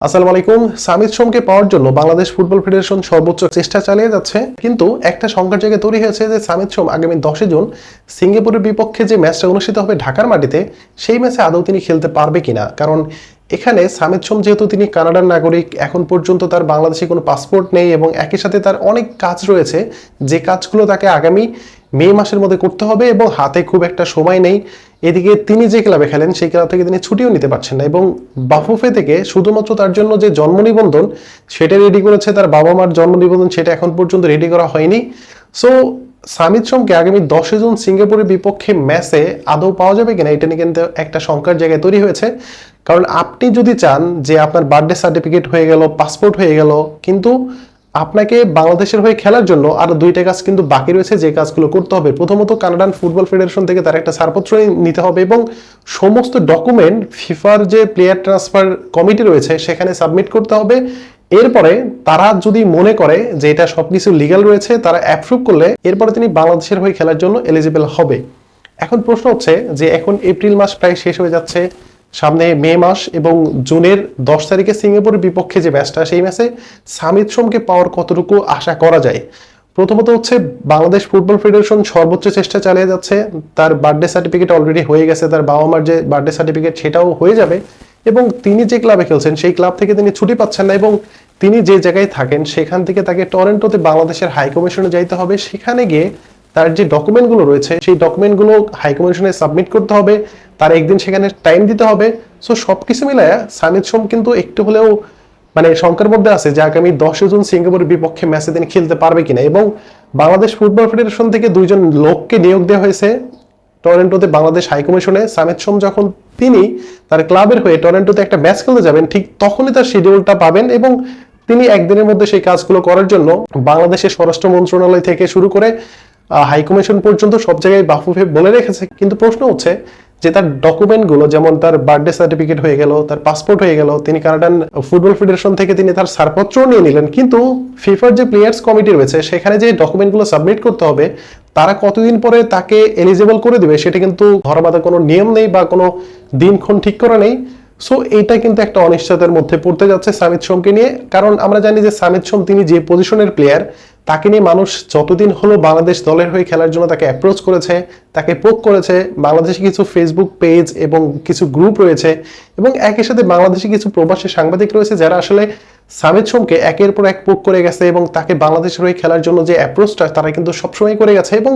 আসসালামু আলাইকুম। সামিদ সোমকে পাওয়ার জন্য বাংলাদেশ ফুটবল ফেডারেশন সর্বোচ্চ চেষ্টা চালিয়ে যাচ্ছে, কিন্তু একটা সংখ্যার জায়গায় তৈরি হয়েছে যে সামিদ সোম আগামী 10 জুন সিঙ্গাপুরের বিপক্ষে যে ম্যাচটা অনুষ্ঠিত হবে ঢাকার মাটিতে, সেই ম্যাচে আদৌ তিনি খেলতে পারবে কিনা। কারণ এখানে সামিদ সোম যেহেতু তিনি কানাডার নাগরিক, এখন পর্যন্ত তার বাংলাদেশে কোনো পাসপোর্ট নেই এবং একই সাথে তার অনেক কাজ রয়েছে, যে কাজগুলো তাকে আগামী মে মাসের মধ্যে করতে হবে এবং হাতে খুব একটা সময় নেই। এদিকে তিনি যে ক্লাবে খেলেন সেই ক্লাব থেকে তিনি ছুটিও নিতে পারছেন না এবং বাফুফে থেকে শুধুমাত্র তার জন্য যে জন্ম নিবন্ধন সেটা রেডি করেছে, তার বাবা মার জন্ম নিবন্ধন সেটা এখন পর্যন্ত রেডি করা হয়নি। সো সামিদ সোমকে আগামী 10 জুন সিঙ্গাপুরের বিপক্ষে ম্যাচে আদৌ পাওয়া যাবে কিনা, এটা নিয়ে কিন্তু একটা শঙ্কার জায়গায় তৈরি হয়েছে। কারণ আপনি যদি চান যে আপনার বার্থডে সার্টিফিকেট হয়ে গেল, পাসপোর্ট হয়ে গেল, কিন্তু আপনাকে বাংলাদেশের হয়ে খেলার জন্য আরো দুইটা কাজ কিন্তু বাকি রয়েছে, যে কাজগুলো করতে হবে। প্রথমত কানাডান ফুটবল ফেডারেশন থেকে তার একটা ছাড়পত্র নিতে হবে এবং সমস্ত ডকুমেন্ট ফিফার যে প্লেয়ার ট্রান্সফার কমিটি রয়েছে সেখানে সাবমিট করতে হবে। এরপরে তারা যদি মনে করে যে এটা সবকিছু লিগ্যাল রয়েছে, তারা অ্যাপ্রুভ করলে এরপরে তিনি বাংলাদেশের হয়ে খেলার জন্য এলিজিবল হবে। এখন প্রশ্ন হচ্ছে যে এখন এপ্রিল মাস প্রায় শেষ হয়ে যাচ্ছে, সামনে মে মাস এবং জুনের 10 তারিখে সিঙ্গাপুরের বিপক্ষে যে ম্যাচটা, সেই ম্যাচে সামিদ সোমকে পাওয়ার কতটুকু আশা করা যায়। প্রথমত হচ্ছে বাংলাদেশ ফুটবল ফেডারেশন সর্বোচ্চ চেষ্টা চালিয়ে যাচ্ছে। তার বার্থডে সার্টিফিকেট অলরেডি হয়ে গেছে, তার বাবা মার যে বার্থডে সার্টিফিকেট সেটাও হয়ে যাবে এবং তিনি যে ক্লাবে খেলছেন সেই ক্লাব থেকে তিনি ছুটি পাচ্ছেন না এবং তিনি যে জায়গায় থাকেন সেখান থেকে তাকে টরন্টোতে বাংলাদেশের হাই কমিশনে যাইতে হবে। সেখানে গিয়ে তার যে ডকুমেন্টগুলো রয়েছে সেই ডকুমেন্টগুলো হাই কমিশনে সাবমিট করতে হবে, তার একদিন সেখানে টাইম দিতে হবে। সো সবকিছু মিলায় সামিদ সোম কিন্তু একটু হলেও শঙ্কার মধ্যে আছে যে আগামী 10 জুন সিঙ্গাপুরের বিপক্ষে ম্যাচে তিনি খেলতে পারবে কিনা। এবং বাংলাদেশ ফুটবল ফেডারেশন থেকে দুইজন লোককে নিয়োগ দেওয়া হয়েছে টরন্টোতে বাংলাদেশ হাই কমিশনে। সামিদ সোম যখন তিনি তার ক্লাবের হয়ে টরন্টোতে একটা ম্যাচ খেলতে যাবেন, ঠিক তখনই তার শিডিউলটা পাবেন এবং তিনি একদিনের মধ্যে সেই কাজগুলো করার জন্য বাংলাদেশের স্বরাষ্ট্র মন্ত্রণালয় থেকে শুরু করে হাই কমিশন পর্যন্ত সব জায়গায় বাফুফে বলে রেখেছে। কিন্তু প্রশ্ন হচ্ছে যে তার ডকুমেন্টগুলো, যেমন তার বার্থডে সার্টিফিকেট হয়ে গেল, তার পাসপোর্ট হয়ে গেল, তিনি কানাডান ফুটবল ফেডারেশন থেকে তিনি তার ছাড়পত্র নিয়ে নিলেন, কিন্তু ফিফার যে প্লেয়ার্স কমিটি রয়েছে সেখানে যে ডকুমেন্টগুলো সাবমিট করতে হবে তারা কতদিন পরে তাকে এলিজিবল করে দিবে সেটা কিন্তু ধরা বাঁধা কোনো নিয়ম নেই বা কোনো দিনক্ষণ ঠিক করা নেই। সো এইটা কিন্তু একটা অনিশ্চয়তার মধ্যে পড়তে যাচ্ছে সামিদ সোমকে নিয়ে। কারণ আমরা জানি যে সামিদ সোম তিনি যে পজিশনের প্লেয়ার, তাকে নিয়ে মানুষ যতদিন হলো বাংলাদেশ দলের হয়ে খেলার জন্য তাকে অ্যাপ্রোচ করেছে, তাকে পোক করেছে। বাংলাদেশে কিছু ফেসবুক পেজ এবং কিছু গ্রুপ রয়েছে এবং একই সাথে বাংলাদেশে কিছু প্রবাসী সাংবাদিক রয়েছে যারা আসলে সামিদ সোমকে একের পর এক পোক করে গেছে এবং তাকে বাংলাদেশের হয়ে খেলার জন্য যে অ্যাপ্রোচটা তারা কিন্তু সবসময় করে গেছে। এবং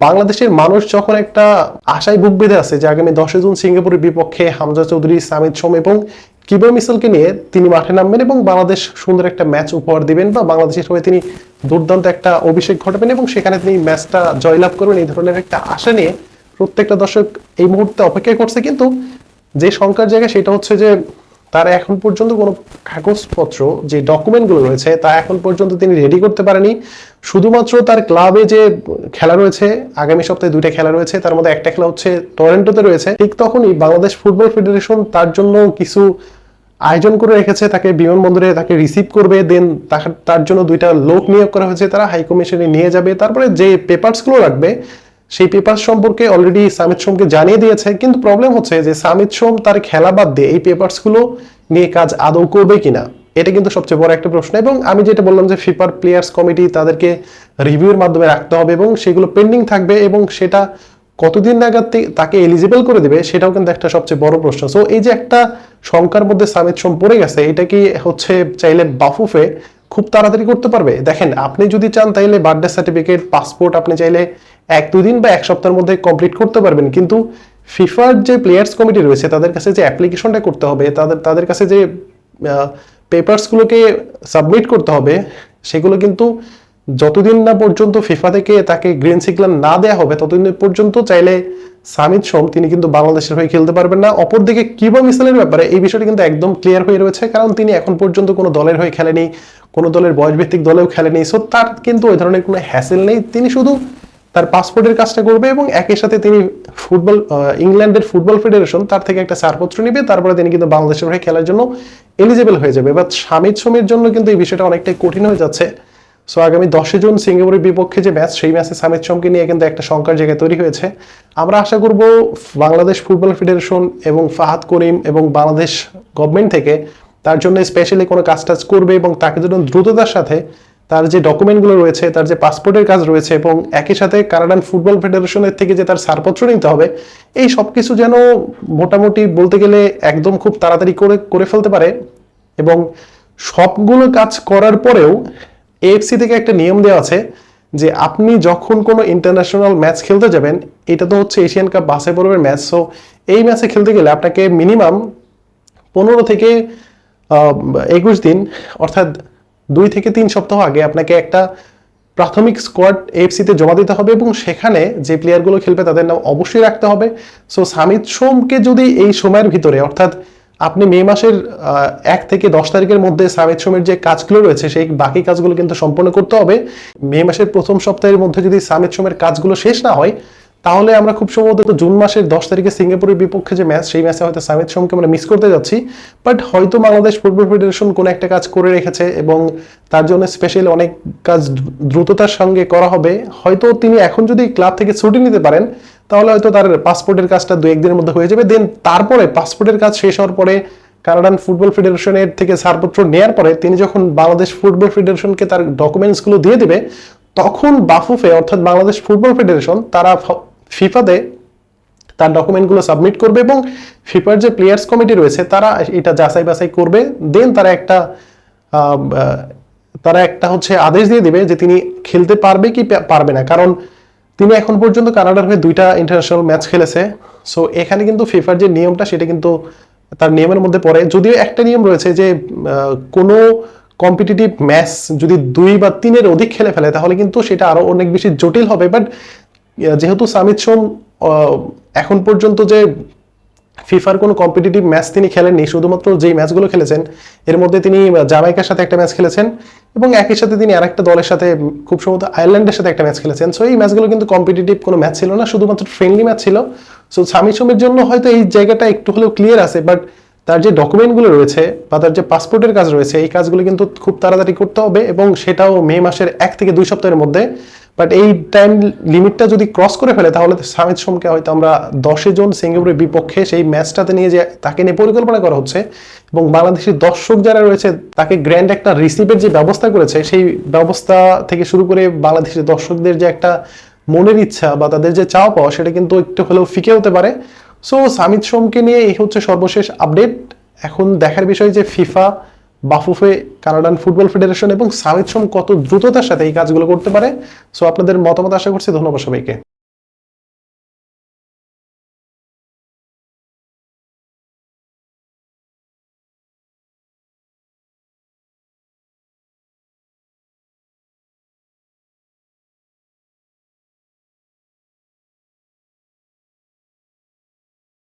বাংলাদেশের মানুষ যখন একটা আশায় বুক বেঁধে আছে যে আগামী 10 জুন সিঙ্গাপুরের বিপক্ষে হামজা চৌধুরী, সামিদ সোম এবং কিবর মিসেলকে নিয়ে তিনি মাঠে নামবেন এবং বাংলাদেশ সুন্দর একটা ম্যাচ উপহার দিবেন বা বাংলাদেশের হয়ে তিনি দুর্দান্ত একটা অভিষেক ঘটাবেন এবং সেখানে তিনি ম্যাচটা জয়লাভ করবেন, এই ধরনের একটা আশা নিয়ে প্রত্যেকটা দর্শক এই মুহূর্তে অপেক্ষা করছে। কিন্তু যে শঙ্কার জায়গা সেটা হচ্ছে যে তার এখন পর্যন্ত কোনো কাগজপত্র, যে ডকুমেন্টগুলো রয়েছে তা এখন পর্যন্ত তিনি রেডি করতে পারেনি। শুধুমাত্র তার ক্লাবে যে খেলা রয়েছে, আগামী সপ্তাহে 2টা খেলা রয়েছে, তার মধ্যে একটা খেলা হচ্ছে টরন্টোতে রয়েছে। ঠিক তখনই বাংলাদেশ ফুটবল ফেডারেশন তার জন্য কিছু আয়োজন করে রেখেছে, তাকে বিমানবন্দরে তাকে রিসিভ করবে, দেন তার জন্য 2টা লোক নিয়োগ করা হয়েছে, তারা হাই কমিশনে নিয়ে যাবে। তারপরে যে পেপারসগুলো লাগবে সেই পেপার সম্পর্কে অলরেডি সামিদ সোমকে জানিয়ে দিয়েছে। কিন্তু প্রবলেম হচ্ছে যে সামিদ সোম তার খেলা বাদ দিয়ে এই পেপারসগুলো নিয়ে কাজ আদৌ করবে কিনা, এটা কিন্তু সবচেয়ে বড় একটা প্রশ্ন। এবং আমি যেটা বললাম যে ফিফার প্লেয়ার্স কমিটি তাদেরকে রিভিউর মাধ্যমে রাখতে হবে এবং সেগুলো পেন্ডিং থাকবে এবং সেটা কতদিন নাগাদ তাকে এলিজিবল করে দিবে সেটাও কিন্তু একটা সবচেয়ে বড় প্রশ্ন। সো এই যে একটা শঙ্কার মধ্যে সামিদ সোম পড়ে গেছে, এটা কি হচ্ছে চাইলে বাফুফে খুব তাড়াতাড়ি করতে পারবে? দেখেন, আপনি যদি চান তাইলে বার্থডে সার্টিফিকেট, পাসপোর্ট আপনি চাইলে 1-2 দিন বা 1 সপ্তাহের মধ্যে কমপ্লিট করতে পারবেন, কিন্তু ফিফার যে প্লেয়ার্স কমিটি রয়েছে তাদের কাছে যে অ্যাপ্লিকেশনটা করতে হবে, তাদের কাছে যে পেপারসগুলোকে সাবমিট করতে হবে, সেগুলো কিন্তু যতদিন না পর্যন্ত ফিফা থেকে তাকে গ্রিন সিগন্যাল না দেওয়া হবে ততদিন পর্যন্ত চাইলে সামিদ সোম তিনি কিন্তু বাংলাদেশের হয়ে খেলতে পারবেন না। অপরদিকে কিবর মিসেলের ব্যাপারে এই বিষয়টি কিন্তু একদম ক্লিয়ার হয়ে রয়েছে, কারণ তিনি এখন পর্যন্ত কোনো দলের হয়ে খেলেনি, কোনো দলের বয়সভিত্তিক দলেও খেলেনি। সো তার কিন্তু ওই ধরনের কোনো হ্যাসেল নেই, তিনি শুধু তার পাসপোর্টের কাজটা করবে এবং একই সাথে তিনি ইংল্যান্ডের ফুটবল ফেডারেশন তার থেকে একটা ছাড়পত্র নিবে, তারপরে তিনি কিন্তু বাংলাদেশের হয়ে খেলার জন্য এলিজিবল হয়ে যাবে। বাট সামিদ সোমের জন্য কিন্তু এই বিষয়টা অনেকটাই কঠিন হয়ে যাচ্ছে। সো আগামী 10 জুন সিঙ্গাপুরের বিপক্ষে যে ম্যাচ, সেই ম্যাচে সামিদ সোমকে নিয়ে কিন্তু একটা শঙ্কার জায়গা তৈরি হয়েছে। আমরা আশা করব বাংলাদেশ ফুটবল ফেডারেশন এবং ফাহাদ করিম এবং বাংলাদেশ গভর্নমেন্ট থেকে তার জন্য স্পেশালি কোনো কাজ টাজ করবে এবং তাকে যেন দ্রুততার সাথে তার যে ডকুমেন্টগুলো রয়েছে, তার যে পাসপোর্টের কাজ রয়েছে এবং একই সাথে কানাডান ফুটবল ফেডারেশনের থেকে যে তার ছাড়পত্র নিতে হবে, এই সব কিছু যেন মোটামুটি বলতে গেলে একদম খুব তাড়াতাড়ি করে ফেলতে পারে। এবং সবগুলো কাজ করার পরেও এএফসি থেকে একটা নিয়ম দেওয়া আছে যে আপনি যখন কোনো ইন্টারন্যাশনাল ম্যাচ খেলতে যাবেন, এটা তো হচ্ছে এশিয়ান কাপ বাছাই পর্বের ম্যাচ, সো এই ম্যাচে খেলতে গেলে আপনাকে মিনিমাম 15 থেকে 21 দিন অর্থাৎ 2 থেকে 3 সপ্তাহ আগে আপনাকে একটা প্রাথমিক স্কোয়াড এএফসিতে জমা দিতে হবে এবং সেখানে যে প্লেয়ারগুলো খেলবে তাদের নাম অবশ্যই রাখতে হবে। সো সামিত সোমকে যদি এই সময়ের ভিতরে অর্থাৎ আপনি মে মাসের 1 থেকে 10 তারিখের মধ্যে সামিত সোমের যে কাজগুলো রয়েছে সেই বাকি কাজগুলো কিন্তু সম্পন্ন করতে হবে। মে মাসের প্রথম সপ্তাহের মধ্যে যদি সামিত সোমের কাজগুলো শেষ না হয়, তাহলে আমরা খুব সম্ভবত জুন মাসের 10 তারিখে সিঙ্গাপুরের বিপক্ষে যে ম্যাচ, সেই ম্যাচে হয়তো সামিত সোমকে আমরা মিস করতে যাচ্ছি। বাট হয়তো বাংলাদেশ ফুটবল ফেডারেশন কোনো একটা কাজ করে রেখেছে এবং তার জন্য স্পেশালি অনেক কাজ দ্রুততার সঙ্গে করা হবে। হয়তো তিনি এখন যদি ক্লাব থেকে ছুটি নিতে পারেন, তাহলে হয়তো তার পাসপোর্টের কাজটা 2-1 দিনের মধ্যে হয়ে যাবে। দেন তারপরে পাসপোর্টের কাজ শেষ হওয়ার পরে কানাডান ফুটবল ফেডারেশনের থেকে ছাড়পত্র নেওয়ার পরে তিনি যখন বাংলাদেশ ফুটবল ফেডারেশনকে তার ডকুমেন্টসগুলো দিয়ে দিবে, তখন বাফুফে অর্থাৎ বাংলাদেশ ফুটবল ফেডারেশন তারা ফিফাতে তার ডকুমেন্টগুলো সাবমিট করবে এবং ফিফার যে প্লেয়ার্স কমিটি রয়েছে তারা এটা যাচাই বাছাই করবে। দেন তারা একটা হচ্ছে আদেশ দিয়ে দিবে যে তিনি খেলতে পারবে কি পারবে না। কারণ তিনি এখন পর্যন্ত কানাডার হয়ে 2টা ইন্টারন্যাশনাল ম্যাচ খেলেছে। সো এখানে কিন্তু ফিফার যে নিয়মটা সেটা কিন্তু তার নিয়মের মধ্যে পড়ে। যদিও একটা নিয়ম রয়েছে যে কোনো কম্পিটিটিভ ম্যাচ যদি 2 বা 3-এর অধিক খেলে ফেলে তাহলে কিন্তু সেটা আরো অনেক বেশি জটিল হবে। বাট যেহেতু সামিত সোম এখন পর্যন্ত যে ফিফার কোনো কম্পিটিটিভ ম্যাচ তিনি খেলেননি, শুধুমাত্র যেই ম্যাচগুলো খেলেছেন এর মধ্যে তিনি জামাইকার সাথে একটা ম্যাচ খেলেছেন এবং একই সাথে তিনি আরেকটা দলের সাথে খুব সম্ভবত আয়ারল্যান্ডের সাথে একটা ম্যাচ খেলেছেন। সো এই ম্যাচগুলো কিন্তু কম্পিটিটিভ কোনো ম্যাচ ছিল না, শুধুমাত্র ফ্রেন্ডলি ম্যাচ ছিল। সো সামিত সোমের জন্য হয়তো এই জায়গাটা একটু হলেও ক্লিয়ার আছে, বাট তার যে ডকুমেন্টগুলো রয়েছে বা তার যে পাসপোর্টের কাজ রয়েছে এই কাজগুলো কিন্তু খুব তাড়াতাড়ি করতে হবে এবং সেটাও মে মাসের 1 থেকে 2 সপ্তাহের মধ্যে। বাট এই টাইম লিমিটটা যদি ক্রস করে ফেলে তাহলে সামিত সোমকে হয়তো আমরা 10 জন সিঙ্গাপুরের বিপক্ষে সেই ম্যাচটাতে নিয়ে যে তাকে নিয়ে পরিকল্পনা করা হচ্ছে এবং বাংলাদেশের দর্শক যারা রয়েছে তাকে গ্র্যান্ড একটা রিসিভের যে ব্যবস্থা করেছে সেই ব্যবস্থা থেকে শুরু করে বাংলাদেশের দর্শকদের যে একটা মনের ইচ্ছা বা তাদের যে চাওয়া পাওয়া সেটা কিন্তু একটু হলেও ফিকে হতে পারে। সো সামিত সোমকে নিয়ে এই হচ্ছে সর্বশেষ আপডেট। এখন দেখার বিষয় যে ফিফা, বাফুফে, কানাডান ফুটবল ফেডারেশন এবং সামিত সোম কত দ্রুততার সাথে এই কাজগুলো করতে পারে। সো আপনাদের মতামত আশা করছি। ধন্যবাদ সবাইকে।